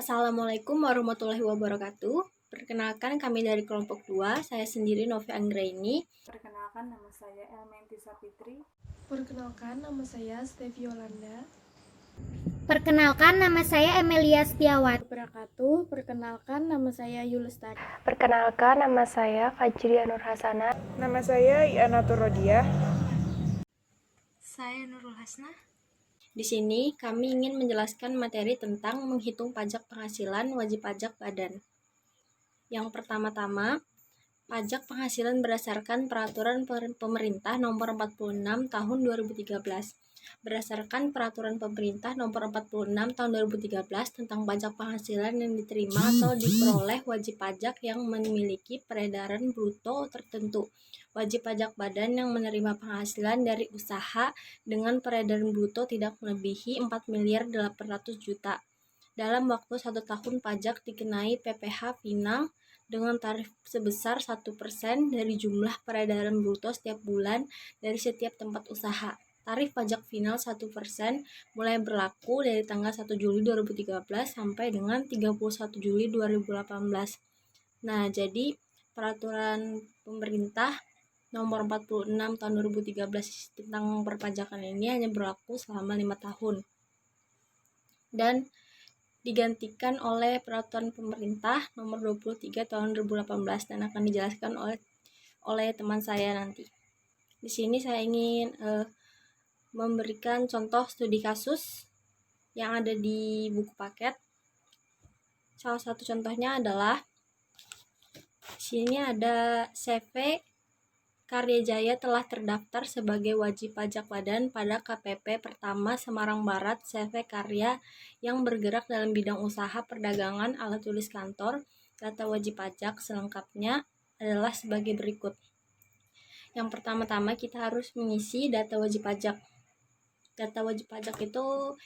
Assalamualaikum warahmatullahi wabarakatuh. Perkenalkan kami dari kelompok 2, saya sendiri Novi Anggraini. Perkenalkan, nama saya Elmenti Sapitri. Perkenalkan, nama saya Stevi Yolanda. Perkenalkan, nama saya Emilia Setiawati. Perkenalkan, nama saya Yulustari. Perkenalkan, nama saya Fajria Nur Hasana. Nama saya Iana Turodiah. Saya Nurul Hasnah. Di sini kami ingin menjelaskan materi tentang menghitung pajak penghasilan wajib pajak badan. Yang pertama-tama, pajak penghasilan berdasarkan Peraturan Pemerintah Nomor 46 Tahun 2013. Berdasarkan Peraturan Pemerintah Nomor 46 Tahun 2013 tentang pajak penghasilan yang diterima atau diperoleh wajib pajak yang memiliki peredaran bruto tertentu. Wajib pajak badan yang menerima penghasilan dari usaha dengan peredaran bruto tidak melebihi 4.800.000.000 dalam waktu 1 tahun pajak dikenai PPh final dengan tarif sebesar 1% dari jumlah peredaran bruto setiap bulan dari setiap tempat usaha. Tarif pajak final 1% mulai berlaku dari tanggal 1 Juli 2013 sampai dengan 31 Juli 2018. Nah, jadi peraturan pemerintah nomor 46 tahun 2013 tentang perpajakan ini hanya berlaku selama 5 tahun. Dan digantikan oleh peraturan pemerintah nomor 23 tahun 2018 dan akan dijelaskan oleh teman saya nanti. Di sini saya ingin memberikan contoh studi kasus yang ada di buku paket. Salah satu contohnya adalah di sini ada CV Karya Jaya telah terdaftar sebagai wajib pajak badan pada KPP pertama Semarang Barat. CV Karya yang bergerak dalam bidang usaha perdagangan alat tulis kantor. Data wajib pajak selengkapnya adalah sebagai berikut. Yang pertama-tama kita harus mengisi data wajib pajak. Data wajib pajak itu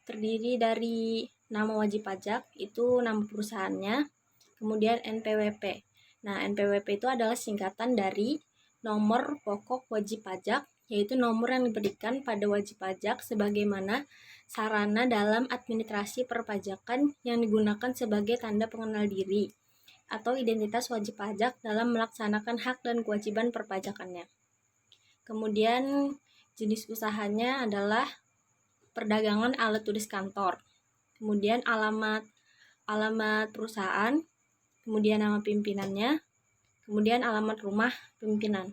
terdiri dari nama wajib pajak, itu nama perusahaannya, kemudian NPWP. Nah, NPWP itu adalah singkatan dari nomor pokok wajib pajak, yaitu nomor yang diberikan pada wajib pajak sebagaimana sarana dalam administrasi perpajakan yang digunakan sebagai tanda pengenal diri atau identitas wajib pajak dalam melaksanakan hak dan kewajiban perpajakannya. Kemudian jenis usahanya adalah perdagangan alat tulis kantor. Kemudian alamat perusahaan, kemudian nama pimpinannya, kemudian alamat rumah pimpinan.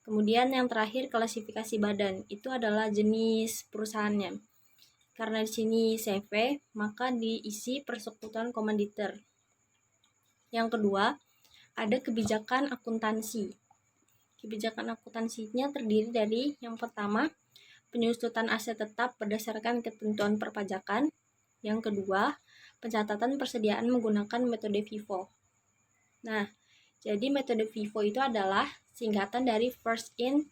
Kemudian yang terakhir klasifikasi badan, itu adalah jenis perusahaannya. Karena di sini CV, maka diisi persekutuan komanditer. Yang kedua, ada kebijakan akuntansi. Kebijakan akuntansinya terdiri dari yang pertama, penyusutan aset tetap berdasarkan ketentuan perpajakan. Yang kedua, pencatatan persediaan menggunakan metode FIFO. Nah, jadi metode FIFO itu adalah singkatan dari first in,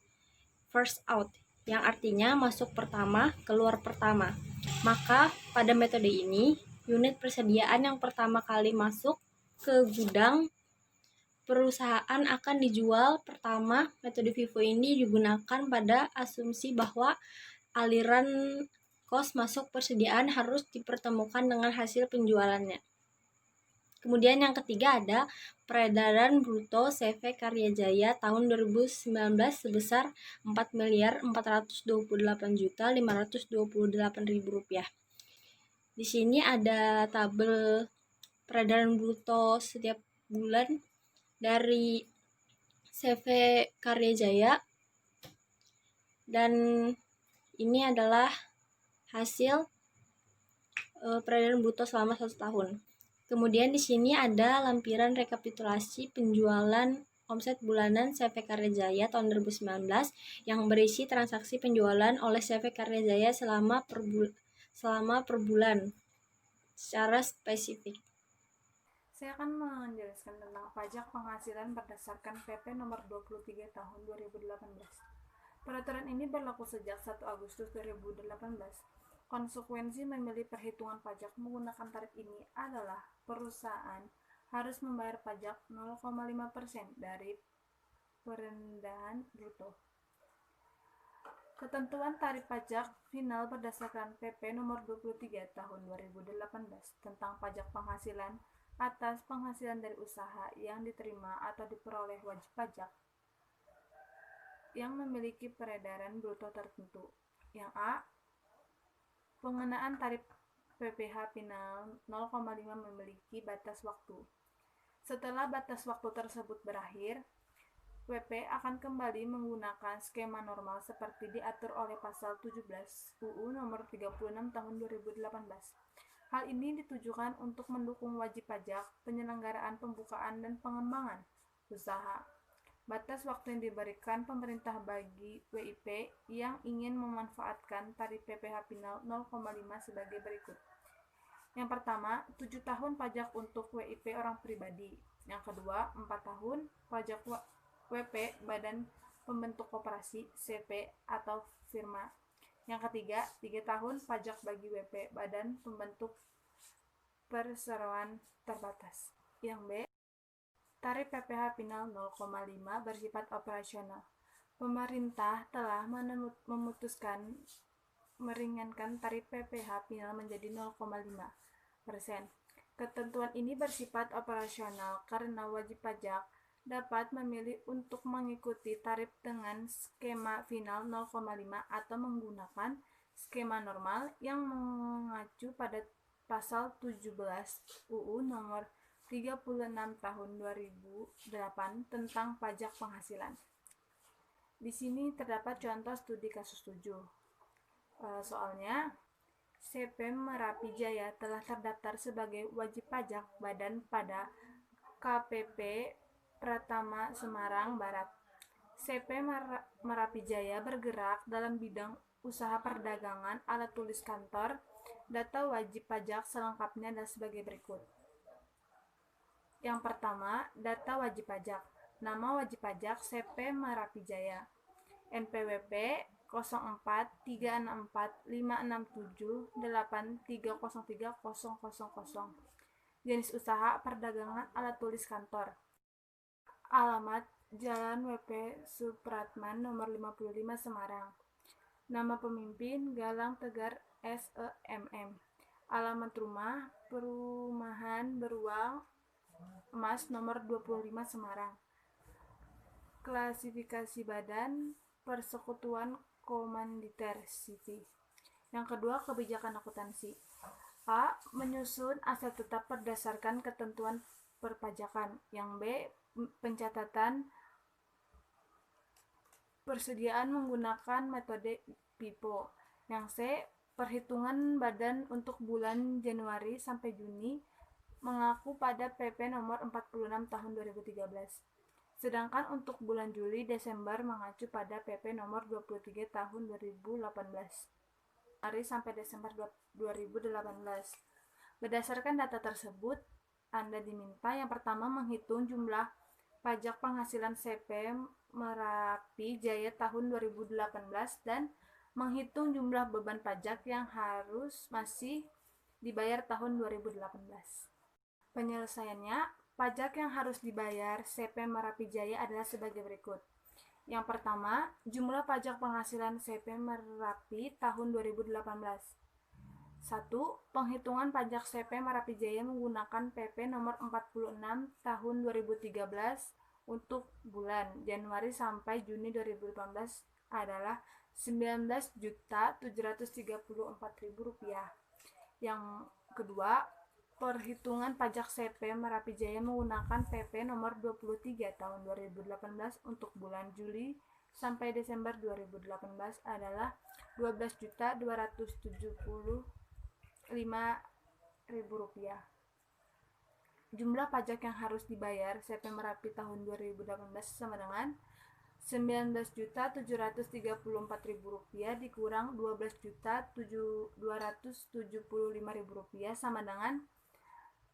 first out, yang artinya masuk pertama, keluar pertama. Maka pada metode ini, unit persediaan yang pertama kali masuk ke gudang perusahaan akan dijual pertama. Metode FIFO ini digunakan pada asumsi bahwa aliran kos masuk persediaan harus dipertemukan dengan hasil penjualannya. Kemudian yang ketiga ada peredaran bruto CV Karya Jaya tahun 2019 sebesar Rp4.428.528.000. Di sini ada tabel peredaran bruto setiap bulan dari CV Karya Jaya, dan ini adalah hasil peredaran bruto selama 1 tahun. Kemudian di sini ada lampiran rekapitulasi penjualan omset bulanan CV Karya Jaya tahun 2019 yang berisi transaksi penjualan oleh CV Karya Jaya selama per bulan secara spesifik. Saya akan menjelaskan tentang pajak penghasilan berdasarkan PP nomor 23 tahun 2018. Peraturan ini berlaku sejak 1 Agustus 2018. Konsekuensi memilih perhitungan pajak menggunakan tarif ini adalah perusahaan harus membayar pajak 0,5% dari perendahan bruto. Ketentuan tarif pajak final berdasarkan PP nomor 23 tahun 2018 tentang pajak penghasilan atas penghasilan dari usaha yang diterima atau diperoleh wajib pajak yang memiliki peredaran bruto tertentu. Yang A. Pengenaan tarif PPh final 0,5 memiliki batas waktu. Setelah batas waktu tersebut berakhir, WP akan kembali menggunakan skema normal seperti diatur oleh pasal 17 UU nomor 36 tahun 2018. Hal ini ditujukan untuk mendukung wajib pajak, penyelenggaraan pembukaan dan pengembangan usaha. Batas waktu yang diberikan pemerintah bagi WIP yang ingin memanfaatkan tarif PPh final 0,5 sebagai berikut. Yang pertama, 7 tahun pajak untuk WIP orang pribadi. Yang kedua, 4 tahun pajak WP badan pembentuk koperasi, CP atau firma. Yang ketiga, 3 tahun pajak bagi WP badan pembentuk perseroan terbatas. Yang B, tarif PPh final 0,5 bersifat operasional. Pemerintah telah memutuskan meringankan tarif PPh final menjadi 0,5%. Ketentuan ini bersifat operasional karena wajib pajak dapat memilih untuk mengikuti tarif dengan skema final 0,5 atau menggunakan skema normal yang mengacu pada pasal 17 UU nomor 36 tahun 2008 tentang pajak penghasilan. Di sini terdapat contoh studi kasus 7. Soalnya, CP Merapi Jaya telah terdaftar sebagai wajib pajak badan pada KPP Pratama Semarang Barat. CP Merapi Jaya bergerak dalam bidang usaha perdagangan, alat tulis kantor. Data wajib pajak selengkapnya adalah sebagai berikut. Yang pertama, data wajib pajak. Nama wajib pajak CP Merapi Jaya. NPWP 0436456783030000. Jenis usaha perdagangan alat tulis kantor. Alamat Jalan WP Supratman nomor 55 Semarang. Nama pemimpin Galang Tegar SEMM. Alamat rumah Perumahan Beruang Emas nomor 25 Semarang. Klasifikasi badan Persekutuan Komanditer CV. Yang kedua, kebijakan akuntansi. A. Menyusun aset tetap berdasarkan ketentuan perpajakan. Yang B. Pencatatan persediaan menggunakan metode PIPO. Yang C. Perhitungan badan untuk bulan Januari sampai Juni mengaku pada PP nomor 46 tahun 2013. Sedangkan untuk bulan Juli Desember mengacu pada PP nomor 23 tahun 2018. Januari sampai Desember 2018. Berdasarkan data tersebut, Anda diminta yang pertama menghitung jumlah pajak penghasilan CP Merapi Jaya tahun 2018 dan menghitung jumlah beban pajak yang harus masih dibayar tahun 2018. Penyelesaiannya, pajak yang harus dibayar CP Merapi Jaya adalah sebagai berikut. Yang pertama, jumlah pajak penghasilan CP Merapi tahun 2018. 1. Penghitungan pajak CP Merapi Jaya menggunakan PP nomor 46 tahun 2013 untuk bulan Januari sampai Juni 2018 adalah Rp19.734.000. Yang kedua, perhitungan pajak CP Merapi Jaya menggunakan PP nomor 23 tahun 2018 untuk bulan Juli sampai Desember 2018 adalah Rp12.275.000. Jumlah pajak yang harus dibayar CP Merapi tahun 2018 sama dengan Rp19.734.000 dikurang Rp12.275.000 sama dengan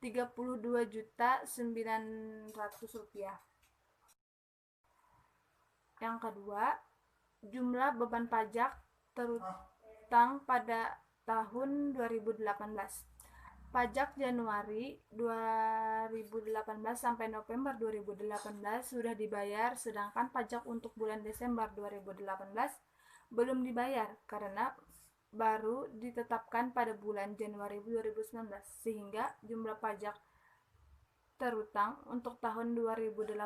Rp32.900. Yang kedua, jumlah beban pajak terutang pada tahun 2018. Pajak Januari 2018 sampai November 2018 sudah dibayar, sedangkan pajak untuk bulan Desember 2018 belum dibayar karena baru ditetapkan pada bulan Januari 2019, sehingga jumlah pajak terutang untuk tahun 2018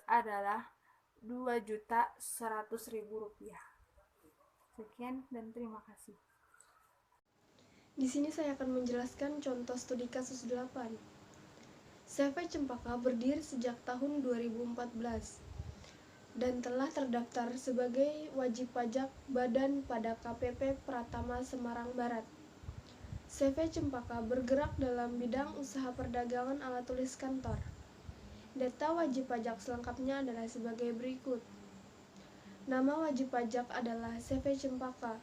adalah Rp2.100.000. Sekian dan terima kasih. Di sini saya akan menjelaskan contoh studi kasus 8. CV Cempaka berdiri sejak tahun 2014 dan telah terdaftar sebagai wajib pajak badan pada KPP Pratama Semarang Barat. CV Cempaka bergerak dalam bidang usaha perdagangan alat tulis kantor. Data wajib pajak selengkapnya adalah sebagai berikut. Nama wajib pajak adalah CV Cempaka,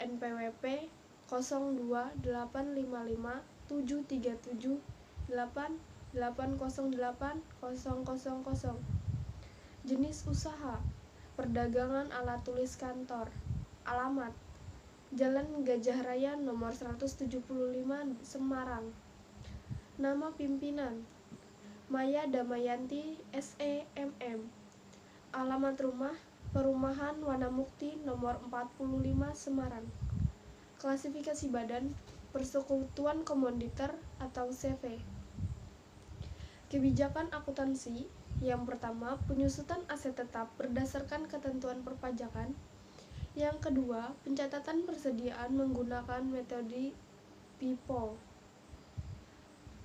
NPWP 02857378808000. Jenis usaha perdagangan alat tulis kantor. Alamat Jalan Gajah Raya nomor 175 Semarang. Nama pimpinan Maya Damayanti SEMM. Alamat rumah Perumahan Wanamukti nomor 45 Semarang. Klasifikasi badan Persekutuan Komoditer atau CV. Kebijakan akuntansi. Yang pertama, penyusutan aset tetap berdasarkan ketentuan perpajakan. Yang kedua, pencatatan persediaan menggunakan metode PIPO.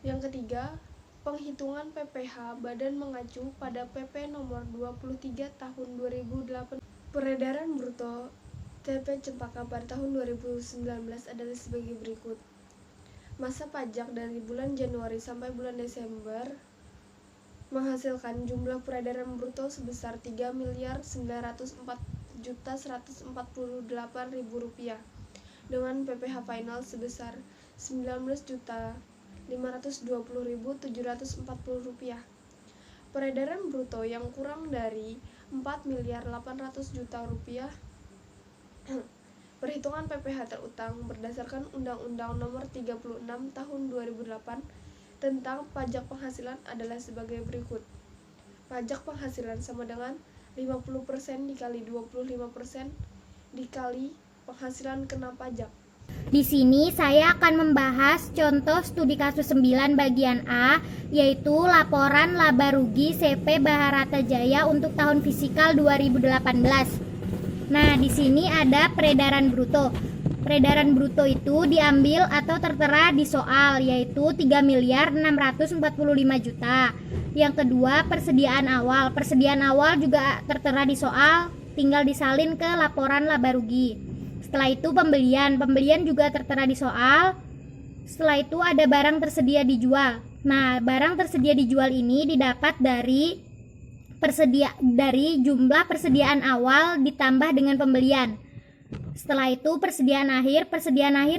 Yang ketiga, penghitungan PPh badan mengacu pada PP nomor 23 tahun 2008. Peredaran bruto CV Cempaka pada tahun 2019 adalah sebagai berikut. Masa pajak dari bulan Januari sampai bulan Desember menghasilkan jumlah peredaran bruto sebesar Rp3.904.148.000 dengan PPh final sebesar Rp19.520.740. Peredaran bruto yang kurang dari Rp4.800.000.000. Perhitungan PPh terutang berdasarkan Undang-Undang Nomor 36 Tahun 2008 tentang pajak penghasilan adalah sebagai berikut. Pajak penghasilan sama dengan 50% dikali 25% dikali penghasilan kena pajak. Di sini saya akan membahas contoh studi kasus 9 bagian A, yaitu laporan laba rugi CV Baharata Jaya untuk tahun fisikal 2018. Nah, di sini ada peredaran bruto. Peredaran bruto itu diambil atau tertera di soal, yaitu 3.645.000.000. Yang kedua, persediaan awal. Persediaan awal juga tertera di soal, tinggal disalin ke laporan laba rugi. Setelah itu pembelian. Pembelian juga tertera di soal. Setelah itu ada barang tersedia dijual. Nah, barang tersedia dijual ini didapat dari jumlah persediaan awal ditambah dengan pembelian. Setelah itu persediaan akhir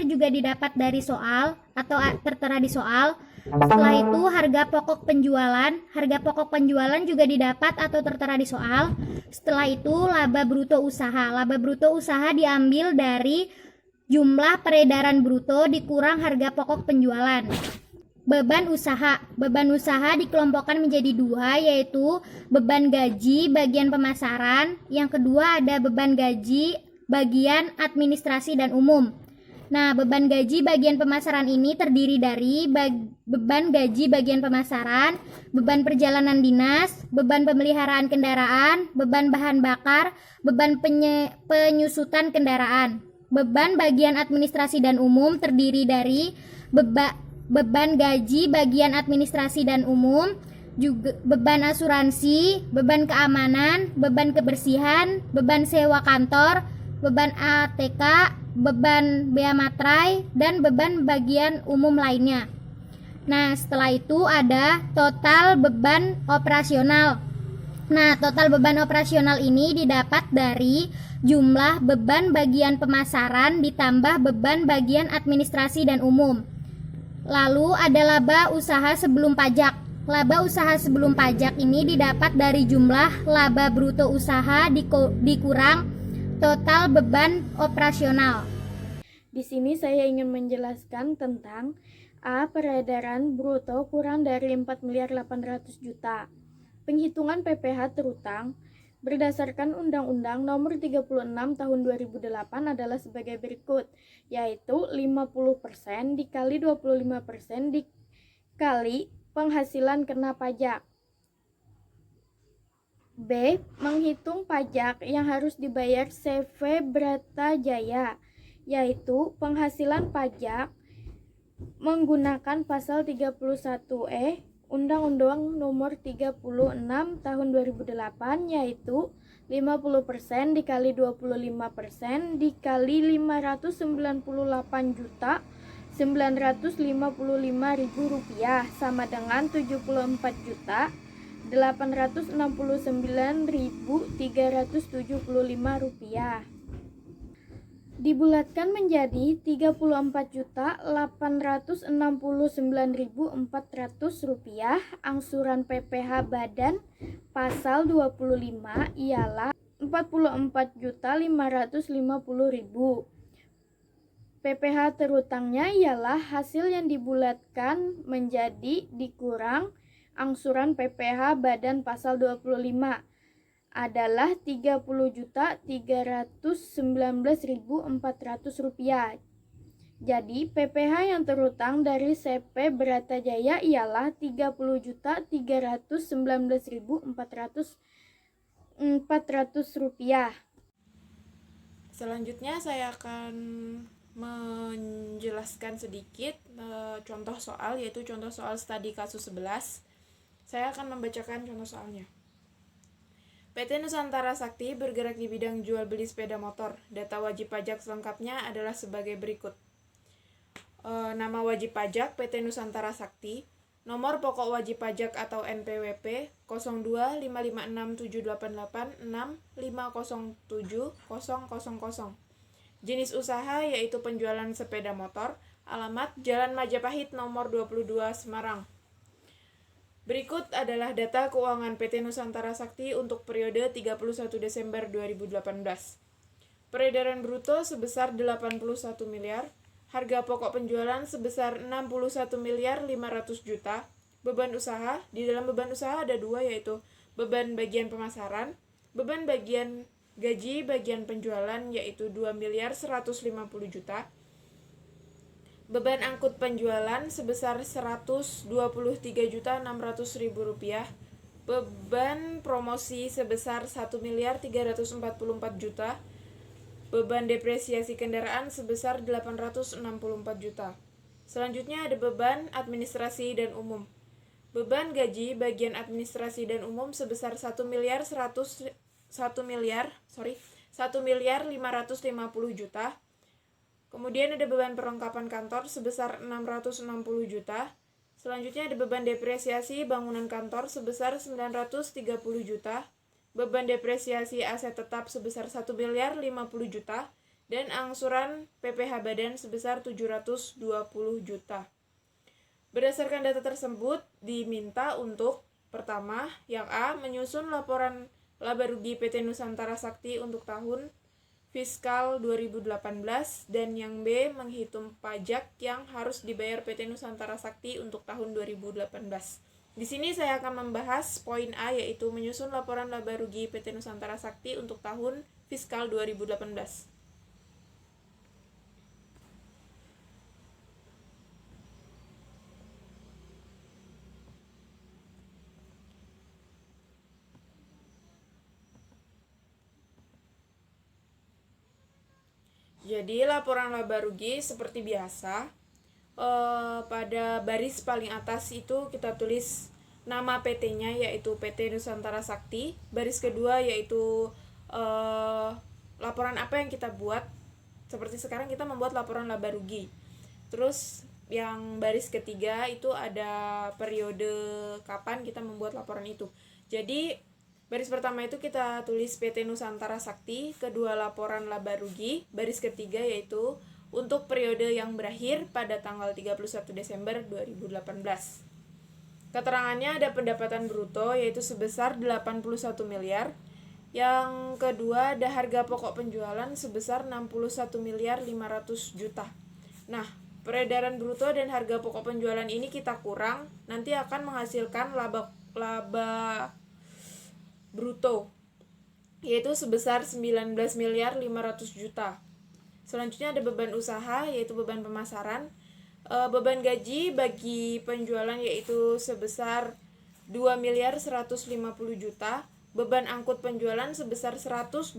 juga didapat dari soal atau tertera di soal. Setelah itu harga pokok penjualan juga didapat atau tertera di soal. Setelah itu laba bruto usaha diambil dari jumlah peredaran bruto dikurang harga pokok penjualan. Beban usaha dikelompokkan menjadi dua, yaitu beban gaji bagian pemasaran, yang kedua ada beban gaji bagian administrasi dan umum. Nah, beban gaji bagian pemasaran ini terdiri dari beban gaji bagian pemasaran, beban perjalanan dinas, beban pemeliharaan kendaraan, beban bahan bakar, beban penyusutan kendaraan. Beban bagian administrasi dan umum terdiri dari beban gaji bagian administrasi dan umum, juga beban asuransi, beban keamanan, beban kebersihan, beban sewa kantor, beban ATK, beban bea materai, dan beban bagian umum lainnya. Nah, setelah itu ada total beban operasional. Nah, total beban operasional ini didapat dari jumlah beban bagian pemasaran ditambah beban bagian administrasi dan umum. Lalu ada laba usaha sebelum pajak. Laba usaha sebelum pajak ini didapat dari jumlah laba bruto usaha dikurang total beban operasional. Di sini saya ingin menjelaskan tentang A. Peredaran bruto kurang dari 4.800.000.000. Penghitungan PPh terutang. berdasarkan Undang-Undang Nomor 36 Tahun 2008 adalah sebagai berikut, yaitu 50% dikali 25% dikali penghasilan kena pajak. B. Menghitung pajak yang harus dibayar CV Bratajaya, yaitu penghasilan pajak menggunakan pasal 31E Undang-Undang Nomor 36 Tahun 2008, yaitu 50% dikali 25% dikali 598.955.000 rupiah sama dengan 74.869.375 rupiah. Dibulatkan menjadi 34.869.400 rupiah. Angsuran PPh badan pasal 25 ialah 44.550.000. PPh terutangnya ialah hasil yang dibulatkan menjadi dikurang angsuran PPh badan pasal 25 adalah 30.319.400 rupiah. Jadi PPh yang terutang dari CP Bratajaya ialah 30.319.400 rupiah. Selanjutnya saya akan menjelaskan sedikit contoh soal, yaitu contoh soal studi kasus 11. Saya akan membacakan contoh soalnya. PT Nusantara Sakti bergerak di bidang jual beli sepeda motor. Data wajib pajak selengkapnya adalah sebagai berikut. Nama wajib pajak PT Nusantara Sakti, nomor pokok wajib pajak atau NPWP 025578650700. Jenis usaha yaitu penjualan sepeda motor. Alamat Jalan Majapahit nomor 22 Semarang. Berikut adalah data keuangan PT Nusantara Sakti untuk periode 31 Desember 2018. Peredaran bruto sebesar 81 miliar, harga pokok penjualan sebesar 61 miliar 500 juta. Beban usaha, di dalam beban usaha ada dua, yaitu beban bagian pemasaran, beban bagian gaji bagian penjualan yaitu 2 miliar 150 juta. Beban angkut penjualan sebesar 123.600.000 rupiah. Beban promosi sebesar 1.344 juta. Beban depresiasi kendaraan sebesar 864 juta. Selanjutnya ada beban administrasi dan umum. Beban gaji bagian administrasi dan umum sebesar 1.550 juta. Kemudian ada beban perlengkapan kantor sebesar 660 juta. Selanjutnya ada beban depresiasi bangunan kantor sebesar 930 juta. Beban depresiasi aset tetap sebesar 1.050 juta. Dan angsuran PPh badan sebesar 720 juta. Berdasarkan data tersebut, diminta untuk pertama, yang A, menyusun laporan laba rugi PT Nusantara Sakti untuk tahun fiskal 2018, dan yang B, menghitung pajak yang harus dibayar PT Nusantara Sakti untuk tahun 2018. Di sini saya akan membahas poin A, yaitu menyusun laporan laba rugi PT Nusantara Sakti untuk tahun fiskal 2018. Jadi laporan laba rugi seperti biasa, pada baris paling atas itu kita tulis nama PT-nya, yaitu PT Nusantara Sakti. Baris kedua yaitu laporan apa yang kita buat. Seperti sekarang kita membuat laporan laba rugi. Terus yang baris ketiga itu ada periode kapan kita membuat laporan itu. Jadi baris pertama itu kita tulis PT Nusantara Sakti, kedua laporan laba rugi, baris ketiga yaitu untuk periode yang berakhir pada tanggal 31 Desember 2018. Keterangannya ada pendapatan bruto yaitu sebesar 81 miliar. Yang kedua ada harga pokok penjualan sebesar 61 miliar 500 juta. Nah, peredaran bruto dan harga pokok penjualan ini kita kurang, nanti akan menghasilkan laba bruto. yaitu sebesar 19.500.000.000 juta. Selanjutnya ada beban usaha, yaitu beban pemasaran. Beban gaji bagi penjualan yaitu sebesar 2.150.000.000 juta. Beban angkut penjualan sebesar 123.600.000.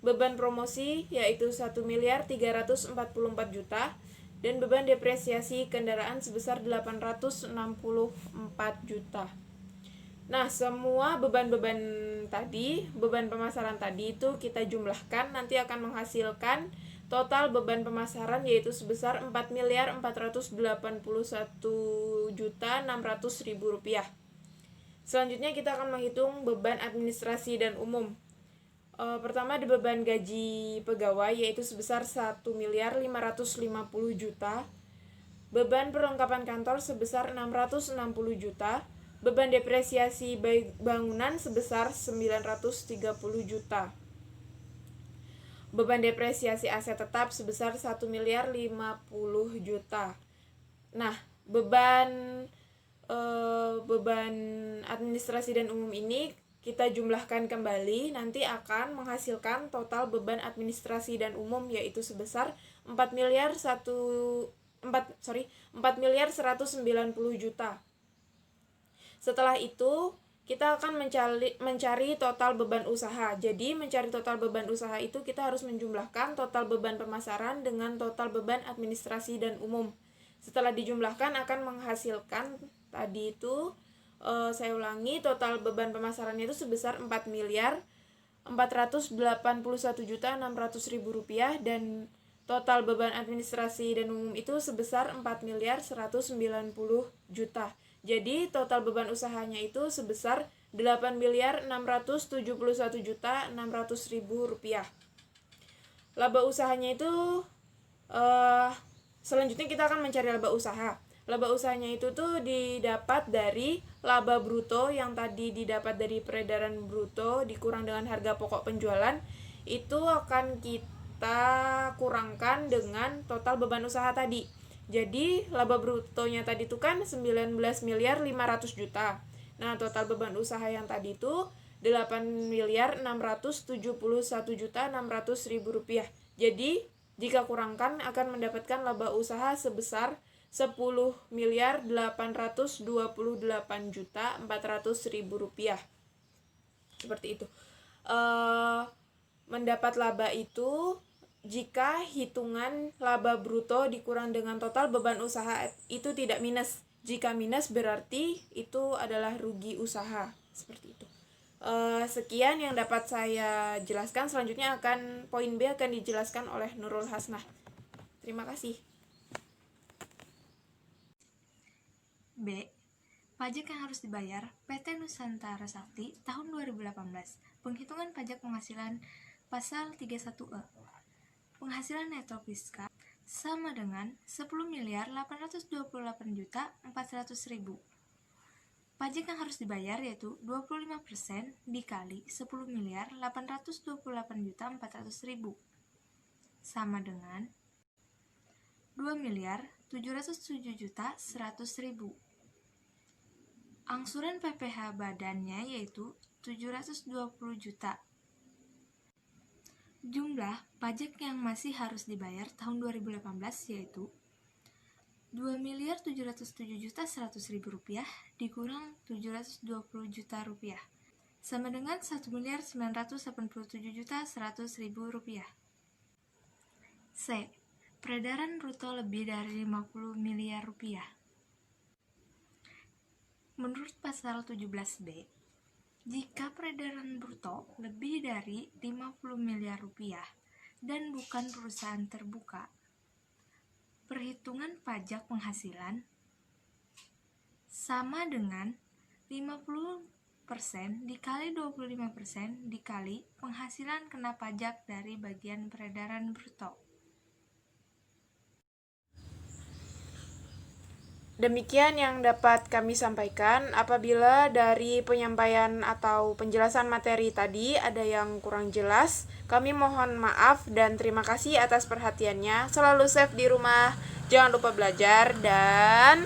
Beban promosi yaitu 1.344.000.000 juta. Dan beban depresiasi kendaraan sebesar 864 juta. Nah, semua beban-beban tadi, beban pemasaran tadi itu kita jumlahkan, nanti akan menghasilkan total beban pemasaran yaitu sebesar 4.481.600.000 rupiah. Selanjutnya kita akan menghitung beban administrasi dan umum. Pertama ada beban gaji pegawai yaitu sebesar 1.550.000.000 juta. Beban perlengkapan kantor sebesar 660 juta. Beban depresiasi bangunan sebesar 930 juta. Beban depresiasi aset tetap sebesar 1.050 juta. Nah, beban administrasi dan umum ini kita jumlahkan kembali, nanti akan menghasilkan total beban administrasi dan umum yaitu sebesar 4.190 juta. Setelah itu, kita akan mencari total beban usaha. Jadi, mencari total beban usaha itu kita harus menjumlahkan total beban pemasaran dengan total beban administrasi dan umum. Setelah dijumlahkan akan menghasilkan tadi itu, saya ulangi, total beban pemasarannya itu sebesar 4.481.600.000 rupiah dan total beban administrasi dan umum itu sebesar 4.190 juta. Jadi total beban usahanya itu sebesar 8.671.600.000 rupiah. Laba usahanya itu selanjutnya kita akan mencari laba usaha. Laba usahanya itu tuh didapat dari laba bruto yang tadi didapat dari peredaran bruto dikurang dengan harga pokok penjualan, itu akan kita kurangkan dengan total beban usaha tadi. Jadi laba brutonya tadi itu kan 19.500.000 juta. Nah, total beban usaha yang tadi itu 8.671.600.000 rupiah. Jadi jika kurangkan akan mendapatkan laba usaha sebesar 10.828.400.000 rupiah. Seperti itu. Mendapat laba itu jika hitungan laba bruto dikurang dengan total beban usaha itu tidak minus. Jika minus berarti itu adalah rugi usaha. Seperti itu. Sekian yang dapat saya jelaskan. Selanjutnya poin B akan dijelaskan oleh Nurul Hasnah. Terima kasih. B. Pajak yang harus dibayar PT Nusantara Sakti tahun 2018. Penghitungan pajak penghasilan pasal 31E. Penghasilan neto fiskal sama dengan 10.828.400.000. Pajak yang harus dibayar yaitu 25% dikali 10.828.400.000 sama dengan 2.707.100.000. Angsuran PPh badannya yaitu 720 juta. Jumlah pajak yang masih harus dibayar tahun 2018 yaitu 2.707.100.000 rupiah dikurang 720 juta rupiah sama dengan 1.987.100.000 rupiah. C. Peredaran bruto lebih dari 50 miliar rupiah. Menurut pasal 17B, jika peredaran bruto lebih dari 50 miliar rupiah dan bukan perusahaan terbuka, perhitungan pajak penghasilan sama dengan 50% dikali 25% dikali penghasilan kena pajak dari bagian peredaran bruto. Demikian yang dapat kami sampaikan. Apabila dari penyampaian atau penjelasan materi tadi ada yang kurang jelas, kami mohon maaf dan terima kasih atas perhatiannya. Selalu safe di rumah, jangan lupa belajar, dan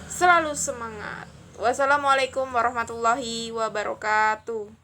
selalu semangat. Wassalamualaikum warahmatullahi wabarakatuh.